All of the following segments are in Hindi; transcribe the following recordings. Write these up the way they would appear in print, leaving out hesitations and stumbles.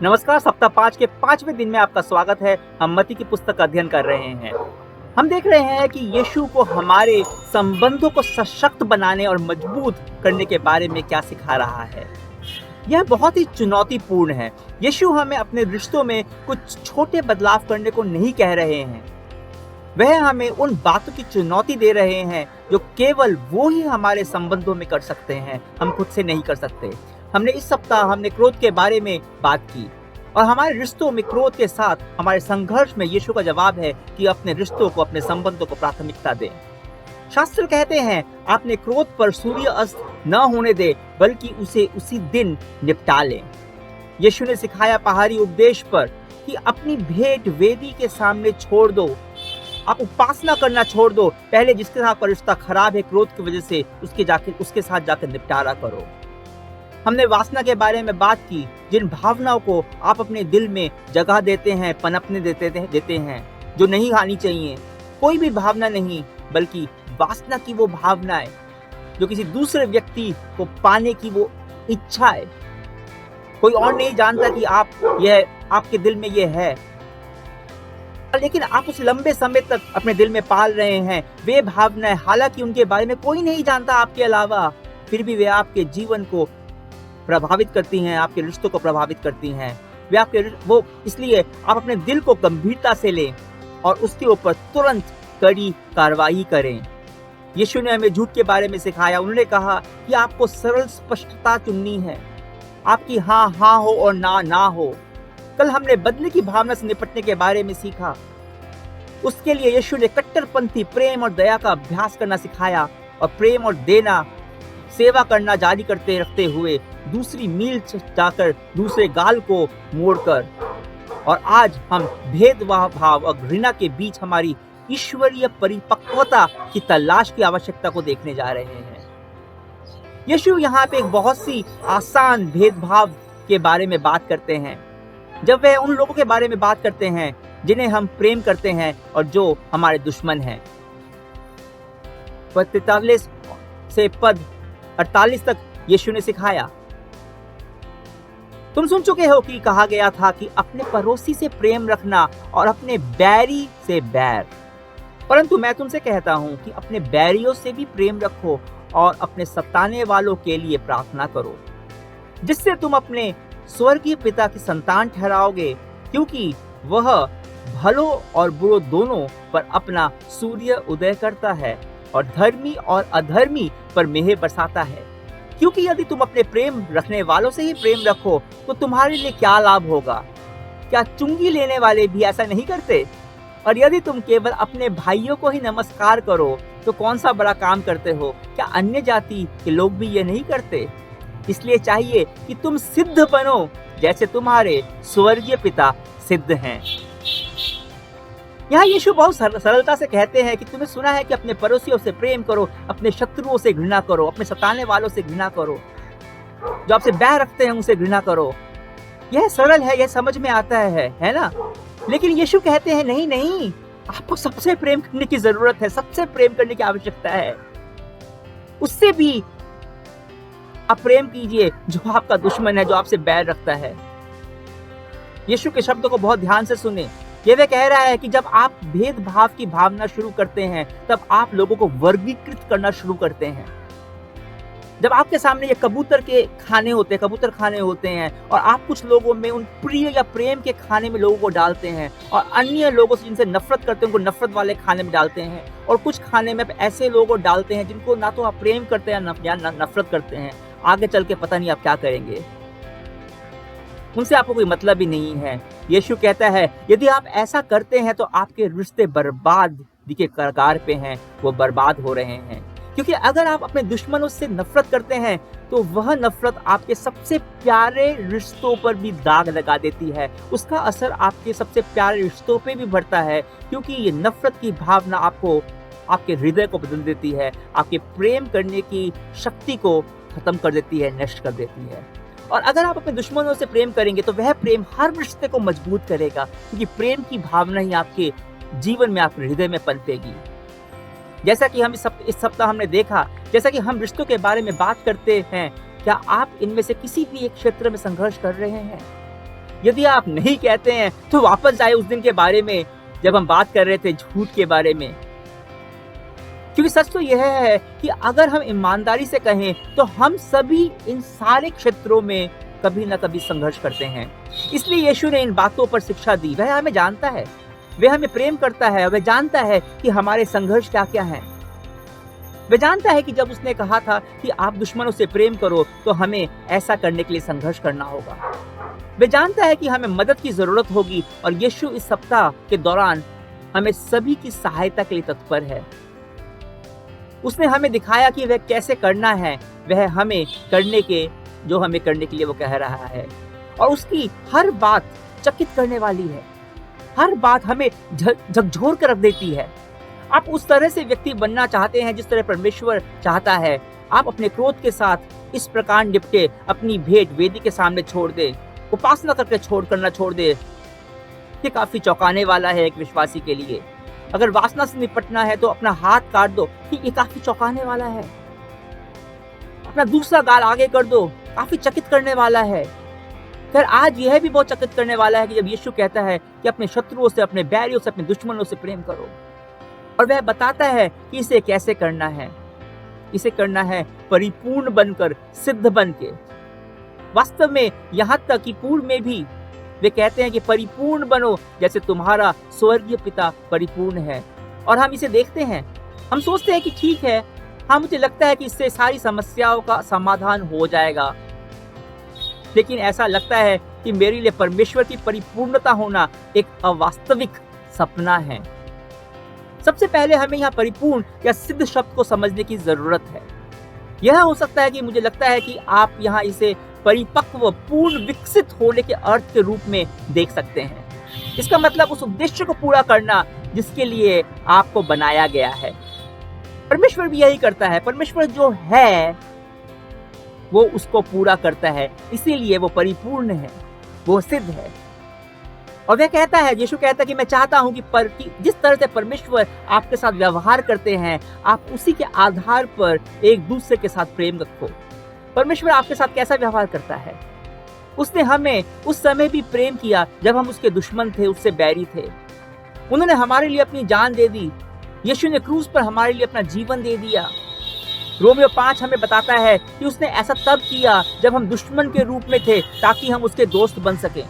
नमस्कार। सप्ताह 5 के 5वें दिन में आपका स्वागत है। हम मत्ती की पुस्तक का अध्ययन कर रहे हैं। हम देख रहे हैं कि यीशु को हमारे संबंधों को सशक्त बनाने और मजबूत करने के बारे में क्या सिखा रहा है। यह बहुत ही चुनौतीपूर्ण है। यीशु हमें अपने रिश्तों में कुछ छोटे बदलाव करने को नहीं कह रहे हैं। वह हमें उन बातों की चुनौती दे रहे हैं जो केवल वो ही हमारे संबंधों में कर सकते हैं, हम खुद से नहीं कर सकते। इस सप्ताह क्रोध के बारे में बात की और हमारे रिश्तों में क्रोध के साथ हमारे संघर्ष में यीशु का जवाब है कि अपने रिश्तों को, अपने संबंधों को प्राथमिकता दें। शास्त्र कहते हैं, आपने क्रोध पर सूर्य अस्त न होने दे, बल्कि उसे उसी दिन निपटा लें। यीशु ने सिखाया पहाड़ी उपदेश पर कि अपनी भेंट वेदी के सामने छोड़ दो। आप उपासना करना छोड़ दो। पहले जिसके साथ आपका रिश्ता खराब है क्रोध की वजह से, उसके साथ जाकर निपटारा करो। हमने वासना के बारे में बात की, जिन भावनाओं को आप अपने दिल में जगह देते हैं, पनपने देते हैं, जो नहीं आनी चाहिए। कोई भी भावना नहीं, बल्कि वासना की वो भावनाएं जो किसी दूसरे व्यक्ति को पाने की वो इच्छा है। कोई और नहीं जानता कि आपके दिल में ये है, लेकिन आप उस लंबे समय तक अपने दिल में पाल रहे हैं वे भावनाएं। हालांकि उनके बारे में कोई नहीं जानता आपके अलावा, फिर भी वे आपके जीवन को प्रभावित करती हैं, आपके रिश्तों को प्रभावित करती हैं। इसलिए आप अपने दिल को गंभीरता से लें और उसके ऊपर तुरंत कड़ी कार्रवाई करें। यीशु ने हमें झूठ के बारे में सिखाया। उन्होंने कहा कि आपको सरल स्पष्टता चुननी है। आपकी हाँ हाँ हो और ना ना हो। कल हमने बदले की भावना से निपटने के बारे में सीखा। उसके लिए यीशु ने कट्टरपंथी प्रेम और दया का अभ्यास करना सिखाया और प्रेम और देना, सेवा करना जारी करते रखते हुए दूसरी मील जाकर दूसरे गाल को मोड़कर। और आज हम भेदभाव और घृणा के बीच हमारी ईश्वरीय परिपक्वता की तलाश की आवश्यकता को देखने जा रहे हैं। यीशु यहाँ पे एक बहुत सी आसान भेदभाव के बारे में बात करते हैं, जब वह उन लोगों के बारे में बात करते हैं जिन्हें हम प्रेम करते हैं और जो हमारे दुश्मन हैं। 43 से पद 48 तक यीशु ने सिखाया, तुम सुन चुके हो कि कहा गया था कि अपने पड़ोसी से प्रेम रखना और अपने बैरी से बैर। परंतु मैं तुमसे कहता हूं कि अपने बैरियों से भी प्रेम रखो और अपने सताने वालों के लिए प्रार्थना करो, जिससे तुम अपने स्वर्गीय पिता की संतान ठहराओगे, क्योंकि वह भलों और बुरों दोनों पर अपना सूर्य उदय करता है और धर्मी और अधर्मी पर मेहर बरसाता है। क्योंकि यदि तुम अपने प्रेम रखने वालों से ही प्रेम रखो तो तुम्हारे लिए क्या लाभ होगा? क्या चुंगी लेने वाले भी ऐसा नहीं करते? और यदि तुम केवल अपने भाइयों को ही नमस्कार करो तो कौन सा बड़ा काम करते हो? क्या अन्य जाति के लोग भी ये नहीं करते? इसलिए चाहिए कि तुम सिद्ध बनो जैसे तुम्हारे स्वर्गीय पिता सिद्ध हैं। यहाँ यीशु बहुत सरलता से कहते हैं कि तुमने सुना है कि अपने पड़ोसियों से प्रेम करो, अपने शत्रुओं से घृणा करो, अपने सताने वालों से घृणा करो, जो आपसे बैर रखते हैं उनसे घृणा करो। यह सरल है, यह समझ में आता है ना? लेकिन यीशु कहते हैं नहीं, आपको सबसे प्रेम करने की जरूरत है, सबसे प्रेम करने की आवश्यकता है। उससे भी आप प्रेम कीजिए जो आपका दुश्मन है, जो आपसे बैर रखता है। यीशु के शब्दों को बहुत ध्यान से सुने। ये वे कह रहा है कि जब आप भेदभाव की भावना शुरू करते हैं, तब आप लोगों को वर्गीकृत करना शुरू करते हैं। जब आपके सामने ये कबूतर खाने होते हैं और आप कुछ लोगों में उन प्रिय या प्रेम के खाने में लोगों को डालते हैं और अन्य लोगों से जिनसे नफरत करते हैं उनको नफरत वाले खाने में डालते हैं, और कुछ खाने में ऐसे लोगों को डालते हैं जिनको ना तो आप प्रेम करते हैं या नफरत करते हैं। आगे चल के पता नहीं आप क्या करेंगे, उनसे आपको कोई मतलब ही नहीं है। यीशु कहता है, यदि आप ऐसा करते हैं तो आपके रिश्ते बर्बादी के कगार पे हैं, वो बर्बाद हो रहे हैं। क्योंकि अगर आप अपने दुश्मनों से नफरत करते हैं तो वह नफरत आपके सबसे प्यारे रिश्तों पर भी दाग लगा देती है। उसका असर आपके सबसे प्यारे रिश्तों पे भी बढ़ता है, क्योंकि ये नफरत की भावना आपके हृदय को बदल देती है, आपके प्रेम करने की शक्ति को खत्म कर देती है, नष्ट कर देती है। और अगर आप अपने दुश्मनों से प्रेम करेंगे तो वह प्रेम हर रिश्ते को मजबूत करेगा, क्योंकि प्रेम की भावना ही आपके जीवन में, आपके हृदय में पनपेगी। जैसा कि हम इस सप्ताह हमने देखा, जैसा कि हम रिश्तों के बारे में बात करते हैं, क्या आप इनमें से किसी भी एक क्षेत्र में संघर्ष कर रहे हैं? यदि आप नहीं कहते हैं तो वापस जाए उस दिन के बारे में जब हम बात कर रहे थे झूठ के बारे में। क्योंकि सच तो यह है कि अगर हम ईमानदारी से कहें तो हम सभी इन सारे क्षेत्रों में कभी ना कभी संघर्ष करते हैं। इसलिए यीशु ने इन बातों पर शिक्षा दी। वह हमें जानता है, वह हमें प्रेम करता है, वह जानता है कि हमारे संघर्ष क्या क्या हैं। वह जानता है कि जब उसने कहा था कि आप दुश्मनों से प्रेम करो तो हमें ऐसा करने के लिए संघर्ष करना होगा। वह जानता है कि हमें मदद की जरूरत होगी और यीशु इस सप्ताह के दौरान हमें सभी की सहायता के लिए तत्पर है। उसने हमें दिखाया कि वह कैसे करना है, वह हमें करने के लिए वो कह रहा है। और उसकी हर बात चकित करने वाली है, हर बात हमें झकझोर कर रख देती है। आप उस तरह से व्यक्ति बनना चाहते हैं जिस तरह परमेश्वर चाहता है। आप अपने क्रोध के साथ इस प्रकार निपटे, अपनी भेंट वेदी के सामने छोड़ दे, उपासना करके करना छोड़ दे। ये काफी चौंकाने वाला है एक विश्वासी के लिए। अगर वासना से निपटना है तो अपना हाथ काट दो, ये काफी चौंकाने वाला है। अपना दूसरा गाल आगे कर दो, काफी चकित करने वाला है। फिर आज यह भी बहुत चकित करने वाला है कि जब यीशु कहता है कि अपने शत्रुओं से, अपने बैरियों से, अपने दुश्मनों से प्रेम करो, और वह बताता है कि इसे कैसे करना है। इसे करना है परिपूर्ण बनकर, सिद्ध बन के। वास्तव में यहाँ तक कि पूर्व में भी वे कहते हैं कि परिपूर्ण बनो जैसे तुम्हारा स्वर्गीय पिता परिपूर्ण है। और हम इसे देखते हैं, हम सोचते हैं कि ठीक है, हाँ मुझे लगता है कि इससे सारी समस्याओं का समाधान हो जाएगा। लेकिन ऐसा लगता है कि मेरे लिए परमेश्वर की परिपूर्णता होना एक अवास्तविक सपना है। सबसे पहले हमें यहाँ परिपूर्ण या सिद्ध शब्द को समझने की जरूरत है। यह हो सकता है कि मुझे लगता है कि आप यहाँ इसे परिपक्व, पूर्ण, विकसित होने के अर्थ के रूप में देख सकते हैं। इसका मतलब उस उद्देश्य को पूरा करना जिसके लिए आपको बनाया गया है। परमेश्वर भी यही करता है। परमेश्वर जो है वो उसको पूरा करता है, इसीलिए वो परिपूर्ण है, वो सिद्ध है। और वह कहता है, यीशु कहता है कि मैं चाहता हूं कि जिस तरह से परमेश्वर आपके साथ व्यवहार करते हैं, आप उसी के आधार पर एक दूसरे के साथ प्रेम रखो। परमेश्वर आपके साथ कैसा व्यवहार करता है? उसने हमें उस समय भी प्रेम किया जब हम उसके दुश्मन थे, उससे बैरी थे। उन्होंने हमारे लिए अपनी जान दे दी। यीशु ने क्रूस पर हमारे लिए अपना जीवन दे दिया। रोमियो 5 हमें बताता है कि उसने ऐसा तब किया जब हम दुश्मन के रूप में थे, ताकि हम उसके दोस्त बन सकें।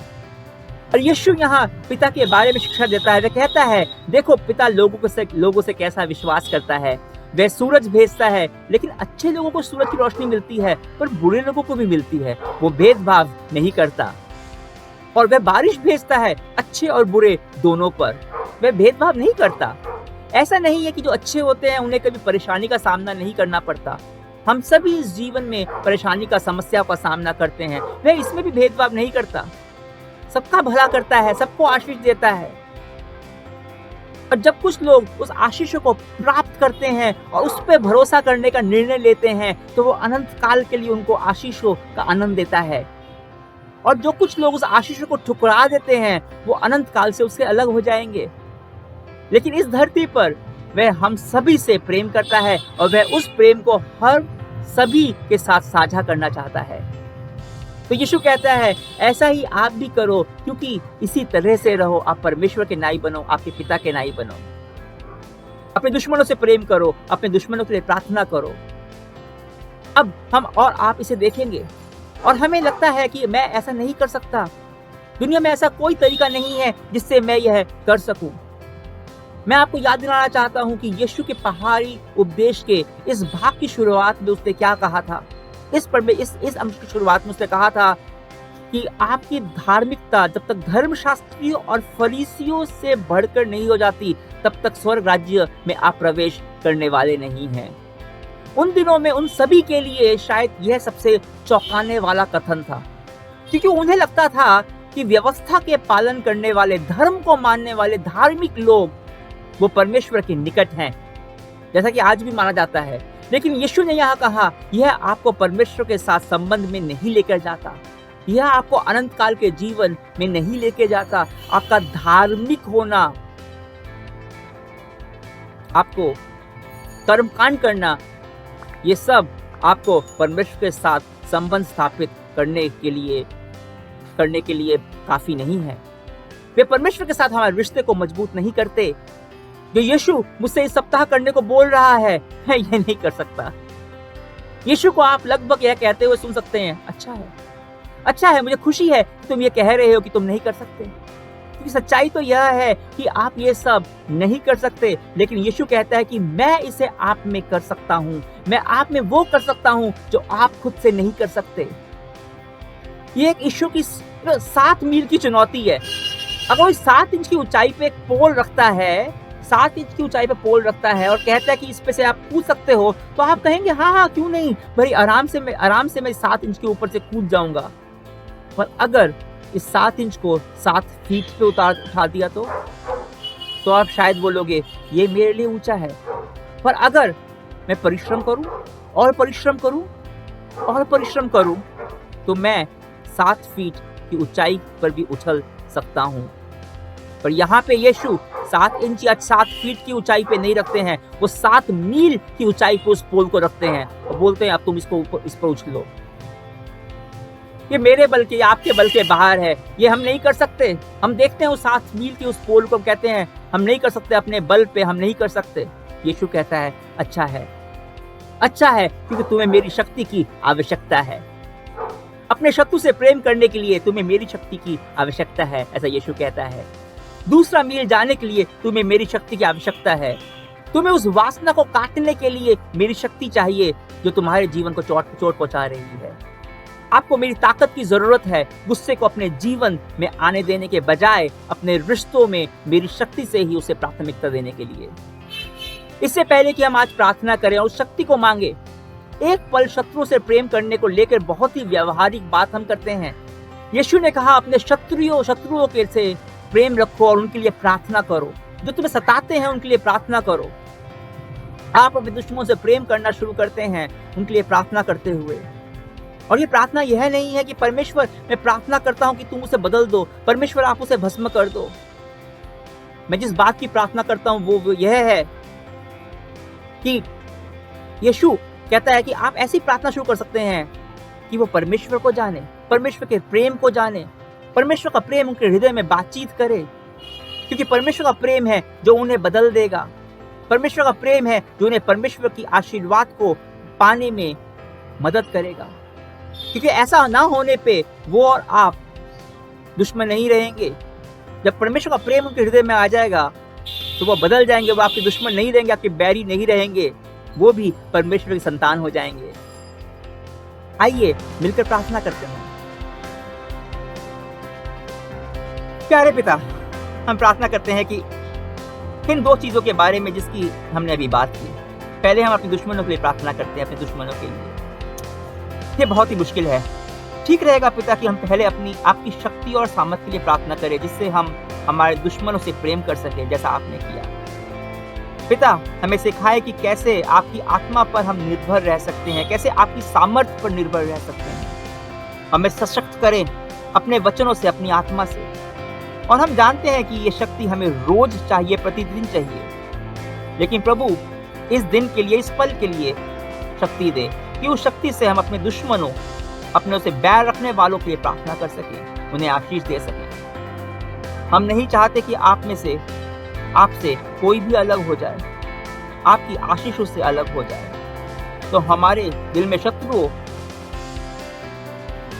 और यीशु यहाँ पिता के बारे में शिक्षा देता है। वह कहता है, देखो पिता लोगों से कैसा विश्वास करता है। वह सूरज भेजता है, लेकिन अच्छे लोगों को सूरज की रोशनी मिलती है, पर बुरे लोगों को भी मिलती है। वो भेदभाव नहीं करता। और वह बारिश भेजता है, अच्छे और बुरे दोनों पर। वह भेदभाव नहीं करता। ऐसा नहीं है कि जो अच्छे होते हैं उन्हें कभी परेशानी का सामना नहीं करना पड़ता। हम सभी इस जीवन में परेशानी का, समस्या का सामना करते हैं। वह इसमें भी भेदभाव नहीं करता। सबका भला करता है, सबको आशीष देता है। और जब कुछ लोग उस आशीष को प्राप्त करते हैं और उस पर भरोसा करने का निर्णय लेते हैं, तो वो अनंत काल के लिए उनको आशीषों का आनंद देता है। और जो कुछ लोग उस आशीष को ठुकरा देते हैं, वो अनंत काल से उससे अलग हो जाएंगे। लेकिन इस धरती पर वह हम सभी से प्रेम करता है और वह उस प्रेम को हर सभी के साथ साझा करना चाहता है। तो यीशु कहता है, ऐसा ही आप भी करो, क्योंकि इसी तरह से रहो। आप परमेश्वर के नाई बनो, आपके पिता के नाई बनो। अपने दुश्मनों से प्रेम करो, अपने दुश्मनों के लिए प्रार्थना करो। अब हम और आप इसे देखेंगे और हमें लगता है कि मैं ऐसा नहीं कर सकता। दुनिया में ऐसा कोई तरीका नहीं है जिससे मैं यह कर सकूं। मैं आपको याद दिलाना चाहता हूं कि यीशु के पहाड़ी उपदेश के इस भाग की शुरुआत में उसने क्या कहा था। इस अंश की शुरुआत में उसने कहा था कि आपकी धार्मिकता जब तक धर्मशास्त्रियों और फरीसियों से बढ़कर नहीं हो जाती, तब तक स्वर्ग राज्य में आप प्रवेश करने वाले नहीं हैं। उन दिनों में उन सभी के लिए शायद यह सबसे चौंकाने वाला कथन था, क्योंकि उन्हें लगता था कि व्यवस्था के पालन करने वाले, धर्म को मानने वाले धार्मिक लोग वो परमेश्वर के निकट हैं, जैसा कि आज भी माना जाता है। लेकिन यीशु ने यहाँ कहा, यह आपको परमेश्वर के साथ संबंध में नहीं लेकर जाता, यह आपको अनंत काल के जीवन में नहीं लेके जाता। आपका धार्मिक होना, आपको कर्मकांड करना, ये सब आपको परमेश्वर के साथ संबंध स्थापित करने के लिए करने के लिए काफी नहीं है। वे परमेश्वर के साथ हमारे रिश्ते को मजबूत नहीं करते। जो यीशु मुझसे इस सप्ताह करने को बोल रहा है, मैं ये नहीं कर सकता। यीशु को आप लगभग यह कहते हुए सुन सकते हैं, अच्छा है, मुझे खुशी है कि तुम ये कह रहे हो कि तुम नहीं कर सकते, क्योंकि सच्चाई तो यह है कि आप ये सब नहीं कर सकते। लेकिन यीशु कहता है कि मैं इसे आप में कर सकता हूँ, मैं आप में वो कर सकता हूँ जो आप खुद से नहीं कर सकते। ये एक यीशु की 7 मील की चुनौती है। अगर वो 7 इंच की ऊंचाई पे एक पोल रखता है, 7 इंच की ऊंचाई पे पोल रखता है और कहता है कि इस पे से आप कूद सकते हो, तो आप कहेंगे हाँ क्यों नहीं, भाई आराम से मैं 7 इंच के ऊपर से कूद जाऊंगा। पर अगर इस 7 इंच को 7 फीट पे उठा दिया तो आप शायद बोलोगे ये मेरे लिए ऊंचा है। पर अगर मैं परिश्रम करूं और परिश्रम करूं और परिश्रम करूं तो मैं 7 फीट की ऊंचाई पर भी उछल सकता हूं। पर यहाँ पे यीशु 7 इंच या 7 फीट की ऊंचाई पे नहीं रखते हैं, वो 7 मील की ऊंचाई पे उस पोल को रखते हैं और बोलते हैं अब तुम इस पर उछलो। ये मेरे बल के, आपके बल के बाहर है, ये हम नहीं कर सकते। हम देखते हैं उस 7 मील की उस पोल को, कहते हैं हम नहीं कर सकते, अपने बल पे हम नहीं कर सकते। यीशु कहता है अच्छा है क्योंकि तुम्हें मेरी शक्ति की आवश्यकता है। अपने शत्रु से प्रेम करने के लिए तुम्हें मेरी शक्ति की आवश्यकता है, ऐसा यीशु कहता है। दूसरा मील जाने के लिए तुम्हें मेरी शक्ति की आवश्यकता है। तुम्हें उस वासना को काटने के लिए मेरी शक्ति चाहिए जो तुम्हारे जीवन को चोट पहुंचा रही है। आपको मेरी ताकत की जरूरत है, गुस्से को अपने जीवन में आने देने के बजाय अपने रिश्तों में मेरी शक्ति से ही उसे प्राथमिकता देने के लिए। इससे पहले कि हम आज प्रार्थना करें और उस शक्ति को मांगे, एक पल शत्रुओं से प्रेम करने को लेकर बहुत ही व्यवहारिक बात हम करते हैं। यीशु ने कहा अपने शत्रुओं के से प्रेम रखो और उनके लिए प्रार्थना करो। जो तुम्हें सताते हैं उनके लिए प्रार्थना करो। आप अपने दुश्मनों से प्रेम करना शुरू करते हैं उनके लिए प्रार्थना करते हुए। और ये प्रार्थना यह नहीं है कि परमेश्वर मैं प्रार्थना करता हूं कि तुम उसे बदल दो, परमेश्वर आप उसे भस्म कर दो। मैं जिस बात की प्रार्थना करता हूं वो यह है कि यीशु कहता है कि आप ऐसी प्रार्थना शुरू कर सकते हैं कि वो परमेश्वर को जाने, परमेश्वर के प्रेम को जाने, परमेश्वर का प्रेम उनके हृदय में बातचीत करे, क्योंकि परमेश्वर का प्रेम है जो उन्हें बदल देगा। परमेश्वर का प्रेम है जो उन्हें परमेश्वर की आशीर्वाद को पाने में मदद करेगा। क्योंकि ऐसा ना होने पे वो और आप दुश्मन नहीं रहेंगे। जब परमेश्वर का प्रेम उनके हृदय में आ जाएगा तो वो बदल जाएंगे, वो आपके दुश्मन नहीं रहेंगे, आपके बैरी नहीं रहेंगे, वो भी परमेश्वर की संतान हो जाएंगे। आइए मिलकर प्रार्थना करते हैं। प्यारे पिता, हम प्रार्थना करते हैं कि इन 2 चीजों के बारे में जिसकी हमने अभी बात की। पहले हम अपने दुश्मनों के लिए प्रार्थना करते हैं, अपने दुश्मनों के लिए। ये बहुत ही मुश्किल है। ठीक रहेगा पिता कि हम पहले आपकी शक्ति और सामर्थ्य के लिए प्रार्थना करें, जिससे हम हमारे दुश्मनों से प्रेम कर सकें जैसा आपने किया। पिता, हमें सिखाए कि कैसे आपकी आत्मा पर हम निर्भर रह सकते हैं, कैसे आपकी सामर्थ्य पर निर्भर रह सकते हैं। हमें सशक्त करें अपने वचनों से, अपनी आत्मा से। और हम जानते हैं कि ये शक्ति हमें रोज चाहिए, प्रतिदिन चाहिए। लेकिन प्रभु, इस दिन के लिए, इस पल के लिए शक्ति दे कि उस शक्ति से हम अपने दुश्मनों, अपने उसे बैर रखने वालों के लिए प्रार्थना कर सकें, उन्हें आशीष दे सकें। हम नहीं चाहते कि आपसे कोई भी अलग हो जाए, आपकी आशीष उससे अलग हो जाए। तो हमारे दिल में शत्रुओं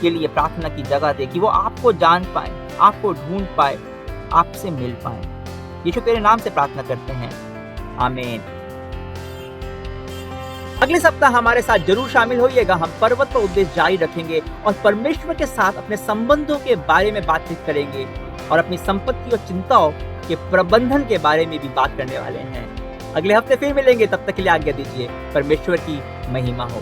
के लिए प्रार्थना की जगह दे कि वो आपको जान पाए, आपको ढूंढ पाए, आपसे मिल पाए। यीशु तेरे नाम से प्रार्थना करते हैं, आमीन। अगले सप्ताह हमारे साथ जरूर शामिल होइएगा। हम पर्वत पर उपदेश जारी रखेंगे और परमेश्वर के साथ अपने संबंधों के बारे में बातचीत करेंगे और अपनी संपत्ति और चिंताओं के प्रबंधन के बारे में भी बात करने वाले हैं। अगले हफ्ते फिर मिलेंगे, तब तक के लिए आज्ञा दीजिए। परमेश्वर की महिमा हो।